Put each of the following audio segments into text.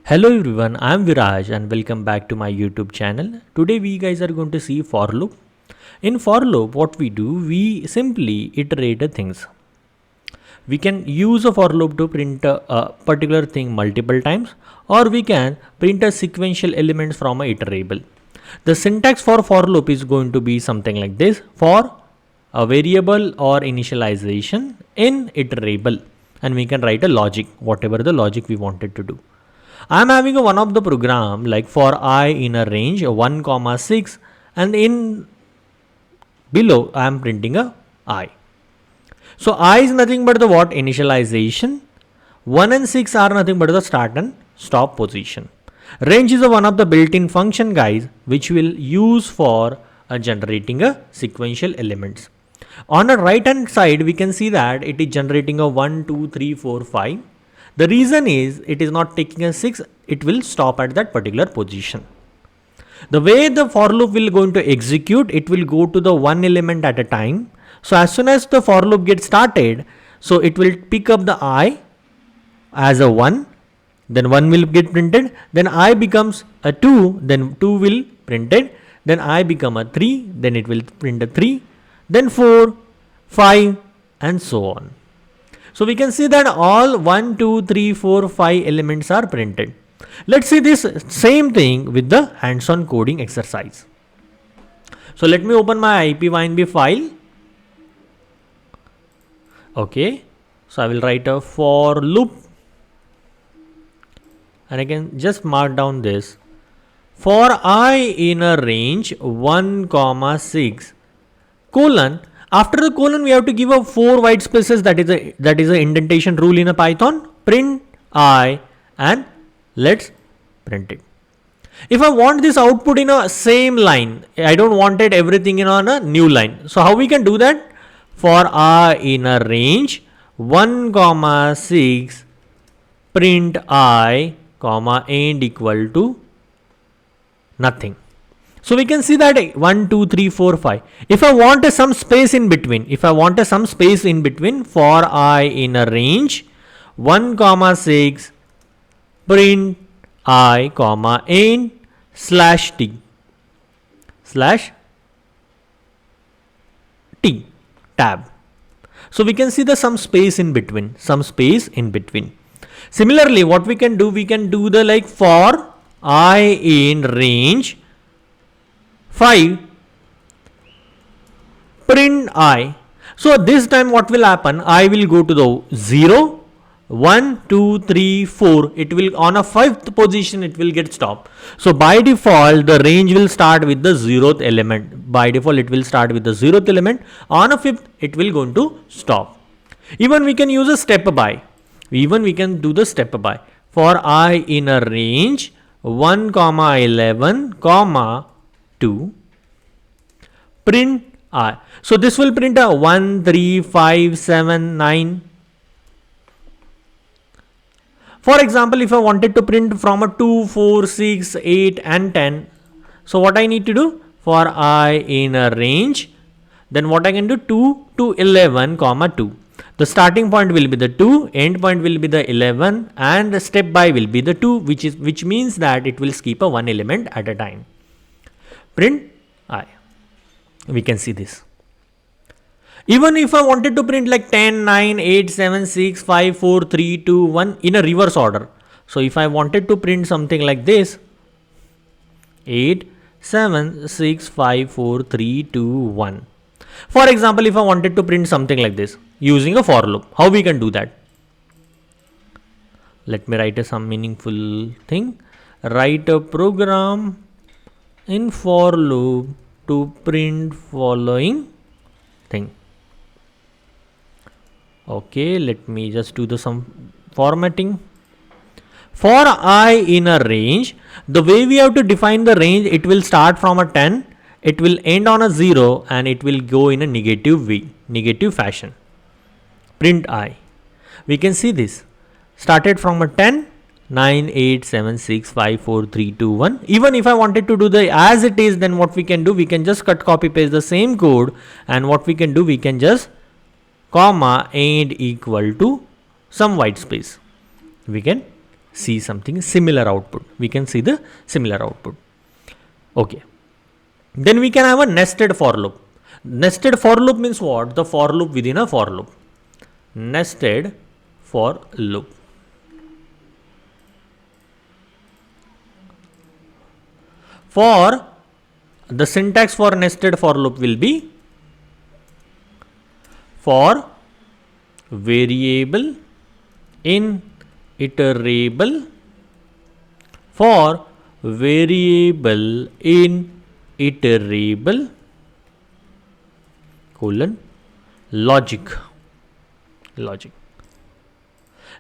Hello everyone, I am Viraj and welcome back to my YouTube channel. Today we guys are going to see for loop. In for loop what we do, we simply iterate things. We can use a for loop to print a particular thing multiple times, or we can print a sequential elements from a iterable. The syntax for loop is going to be something like this: for a variable or initialization in iterable, and we can write a logic, whatever the logic we wanted to do. I am having one of the program like for I in a range 1 comma 6, and in below I am printing a I. So I is nothing but the what initialization. 1 and 6 are nothing but the start and stop position. Range is one of the built-in function guys, which will use for generating a sequential elements. On the right hand side we can see that it is generating a 1, 2, 3, 4, 5. The reason is it is not taking a 6, it will stop at that particular position. The way the for loop will going to execute, it will go to the one element at a time. So as soon as the for loop gets started, so it will pick up the I as a 1, then 1 will get printed, then I becomes a 2, then 2 will printed, then I become a 3, then it will print a 3, then 4, 5 and so on. So we can see that all 1, 2, 3, 4, 5 elements are printed. Let's see this same thing with the hands-on coding exercise. So let me open my ipynb file. Okay, so I will write a for loop, and I can just mark down this: for I in a range 1 comma 6 colon. After the colon, we have to give a 4 white spaces. That is a indentation rule in a Python. Print I, and let's print it. If I want this output in a same line, I don't want it everything in on a new line. So how we can do that? For I in a range 1 comma 6 print I comma end equal to nothing. So we can see that 1, 2, 3, 4, 5. If I want some space in between, for I in a range 1 comma 6 print I comma end slash t tab. So we can see the some space in between. Similarly, what we can do the like for I in range 5 print I. So this time what will happen? I will go to the 0, 1, 2, 3, 4. It will on a 5th position it will get stopped. So by default the range will start with the 0th element. On a 5th it will going to stop. Even we can use a step by. For I in a range 1 comma 11 comma 2 print I. So this will print a 1, 3, 5, 7, 9. For example, if I wanted to print from a 2, 4, 6, 8 and 10. So what I need to do? For I in a range, then what I can do? 2 to 11 comma 2. The starting point will be the 2, end point will be the 11, and the step by will be the 2, which means that it will skip a one element at a time. Print I. We can see this. Even if I wanted to print like 10, 9, 8, 7, 6, 5, 4, 3, 2, 1 in a reverse order. So if I wanted to print something like this: 8, 7, 6, 5, 4, 3, 2, 1. For example, if I wanted to print something like this using a for loop, how we can do that? Let me write some meaningful thing. Write a program in for loop to print following thing. Okay, let me just do some formatting. For I in a range, the way we have to define the range, it will start from a 10, it will end on a 0, and it will go in a negative fashion. Print I. We can see this. Started from a 10, 9, 8, 7, 6, 5, 4, 3, 2, 1. Even if I wanted to do the as it is, then what we can do? We can just copy paste the same code, and what we can do? We can just comma end equal to some white space. We can see something similar output. We can see the similar output. Okay. Then we can have a nested for loop. Nested for loop means what? The for loop within a for loop. Nested for loop. For the syntax for nested for loop will be for variable in iterable, for variable in iterable colon logic.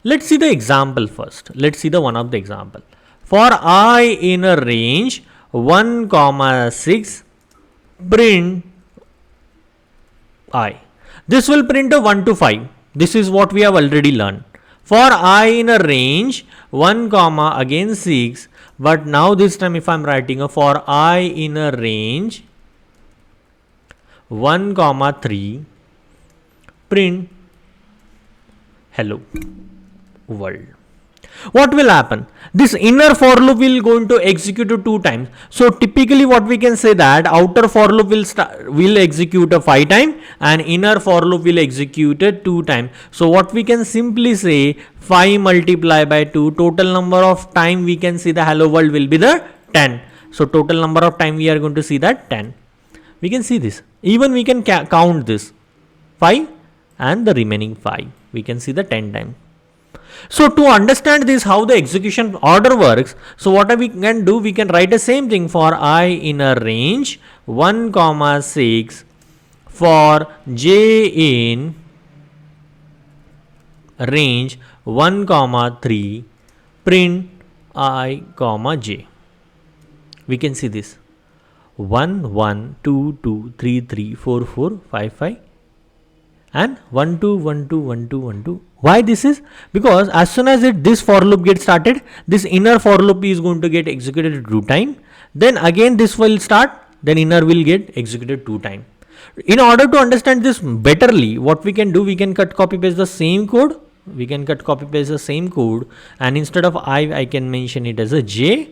Let's see the example first. Let's see the one of the example. For I in a range 1 comma 6, print I. This will print a 1 to 5. This is what we have already learned. For I in a range 1 comma again 6, but now this time if I am writing a for I in a range 1 comma 3, print hello world. What will happen? This inner for loop will going to execute 2 times. So typically what we can say that outer for loop will execute a 5 times and inner for loop will execute a 2 times. So what we can simply say 5 multiplied by 2, total number of time we can see the hello world will be the 10. So total number of time we are going to see that 10. We can see this. Even we can count this 5 and the remaining 5. We can see the 10 times. So to understand this, how the execution order works, so what we can do, we can write the same thing for I in a range 1 comma 6, for j in range 1 comma 3, print I comma j. We can see this 1 1 2 2 3 3 4 4 5 5 and 1 2 1 2 1 2 1 2. Why this is? Because as soon as this for loop gets started, this inner for loop is going to get executed 2 times. Then again this will start, then inner will get executed 2 times. In order to understand this betterly, what we can do, we can cut copy paste the same code. We can cut copy paste the same code, and instead of I can mention it as a j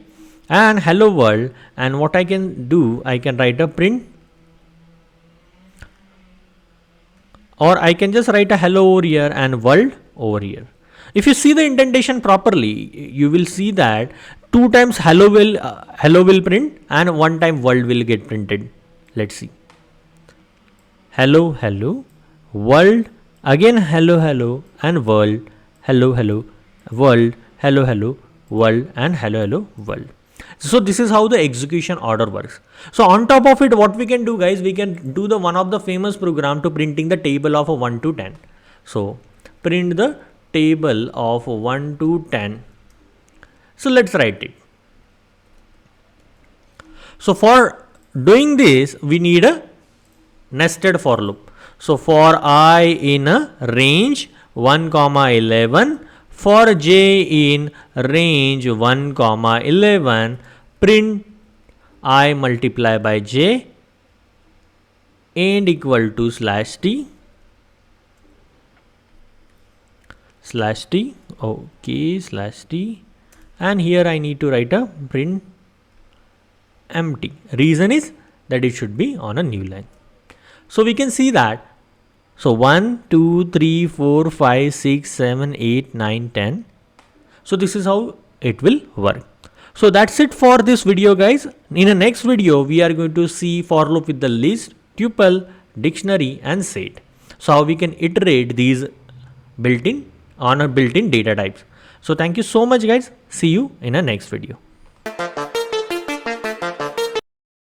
and hello world. And what I can do, I can write a print, or I can just write a hello over here and world over here. If you see the indentation properly, you will see that 2 times hello will print and 1 time world will get printed. Let's see. Hello, hello, world, again hello, hello, and world, hello, hello, world, hello, hello, world, and hello, hello, world. So this is how the execution order works. So on top of it, what we can do, guys, we can do the one of the famous program to printing the table of a 1 to 10. So print the table of 1 to 10. So let's write it. So for doing this, we need a nested for loop. So for I in a range 1 comma 11, for j in range 1 comma 11, print I multiply by j and equal to /t, okay, /t, and here I need to write a print empty. Reason is that it should be on a new line. So we can see that. So 1, 2, 3, 4, 5, 6, 7, 8, 9, 10. So this is how it will work. So that's it for this video, guys. In the next video, we are going to see for loop with the list, tuple, dictionary, and set. So how we can iterate these built-in data types. So thank you so much, guys. See you in the next video.